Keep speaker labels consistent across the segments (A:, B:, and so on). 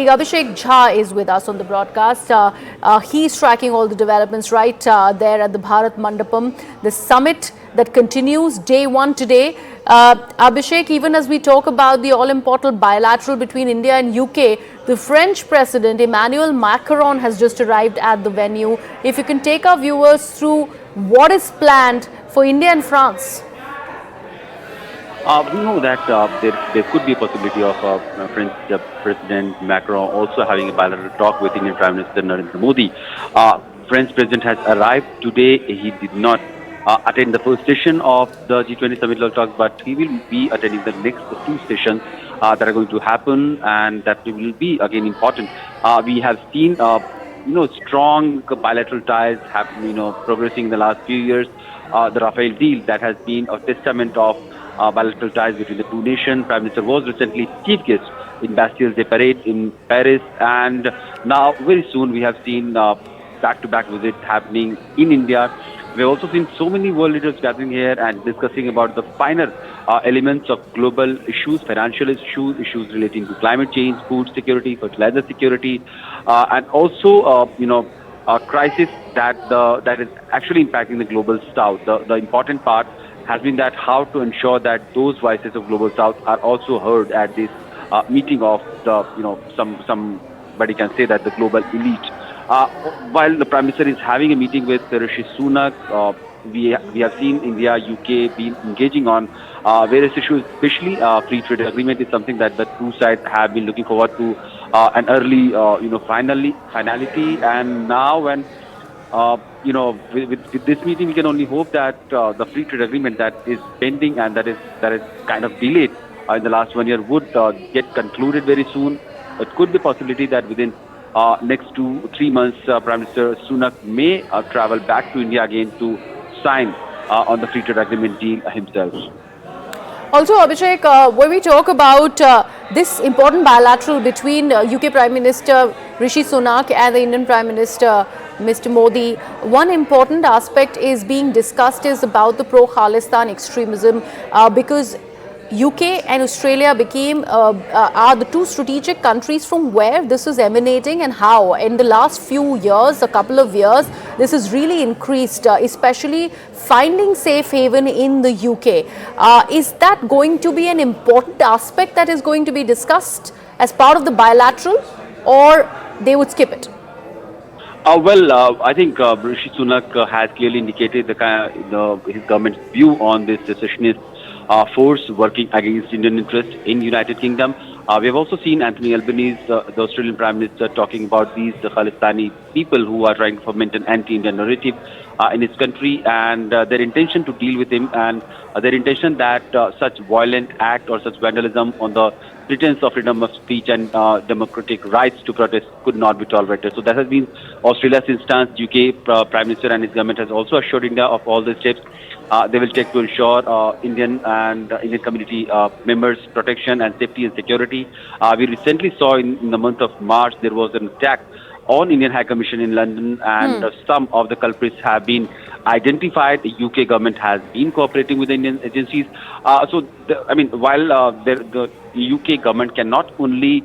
A: Abhishek Jha is with us on the broadcast. He's tracking all the developments right there at the Bharat Mandapam, the summit that continues day one today. Abhishek, even as we talk about the all-important bilateral between India and UK, the French President Emmanuel Macron has just arrived at the venue. If you can take our viewers through what is planned for India and France.
B: We know that there could be a possibility of French President Macron also having a bilateral talk with Indian Prime Minister Narendra Modi. French President has arrived today. He did not attend the first session of the G20 summit level talks, but he will be attending the next two sessions that are going to happen, and that will be again important. We have seen strong bilateral ties happen, progressing in the last few years. The Rafale deal that has been a testament of bilateral ties between the two nations. Prime Minister was recently chief guest in Bastille Day Parade in Paris, and now very soon we have seen back-to-back visits happening in India. We have also seen so many world leaders gathering here and discussing about the finer elements of global issues, financial issues relating to climate change, food security, fertilizer security, and also a crisis that is actually impacting the global south. The important part has been that how to ensure that those voices of global south are also heard at this meeting of the somebody can say that the global elite. While the Prime Minister is having a meeting with Rishi Sunak, we have seen India, UK been engaging on various issues, especially free trade agreement is something that the two sides have been looking forward to an early finality. And now when with this meeting, we can only hope that the free trade agreement that is pending and that is kind of delayed in the last 1 year would get concluded very soon. It could be a possibility that within next 2-3 months, Prime Minister Sunak may travel back to India again to sign on the free trade agreement deal himself.
A: Also, Abhishek, when we talk about this important bilateral between UK Prime Minister Rishi Sunak and the Indian Prime Minister Mr. Modi, one important aspect is being discussed is about the pro-Khalistan extremism because UK and Australia are the two strategic countries from where this is emanating, and how in the last few years, a couple of years, this has really increased, especially finding safe haven in the UK. Is that going to be an important aspect that is going to be discussed as part of the bilateral, or they would skip it?
B: I think Rishi Sunak has clearly indicated his government's view on this secessionist force working against Indian interests in United Kingdom. We have also seen Anthony Albanese, the Australian Prime Minister, talking about these Khalistani people who are trying to foment an anti-Indian narrative in his country, and their intention to deal with him, and their intention that such violent act or such vandalism on the pretense of freedom of speech and democratic rights to protest could not be tolerated. So that has been Australia's stance. UK Prime Minister and his government has also assured India of all the steps they will take to ensure Indian and Indian community members' protection and safety and security. We recently saw in the month of March there was an attack on Indian High Commission in London, and some of the culprits have been identified. The UK government has been cooperating with the Indian agencies. While the UK government can not only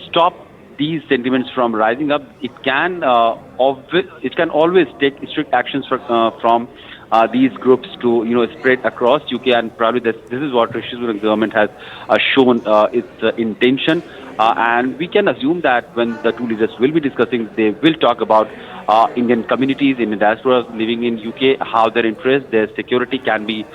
B: stop these sentiments from rising up, it can always take strict actions from these groups to spread across UK, and probably this is what Rishi Sunak government has shown its intention. And we can assume that when the two leaders will be discussing, they will talk about Indian communities, Indian diaspora living in UK, how their interests, their security can be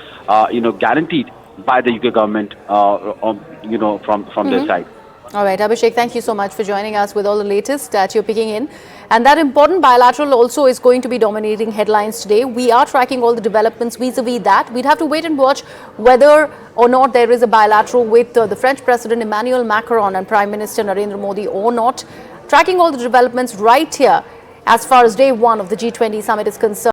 B: guaranteed by the UK government from their side.
A: All right, Abhishek, thank you so much for joining us with all the latest that you're picking in. And that important bilateral also is going to be dominating headlines today. We are tracking all the developments vis-a-vis that. We'd have to wait and watch whether or not there is a bilateral with the French President Emmanuel Macron and Prime Minister Narendra Modi or not. Tracking all the developments right here as far as day one of the G20 summit is concerned.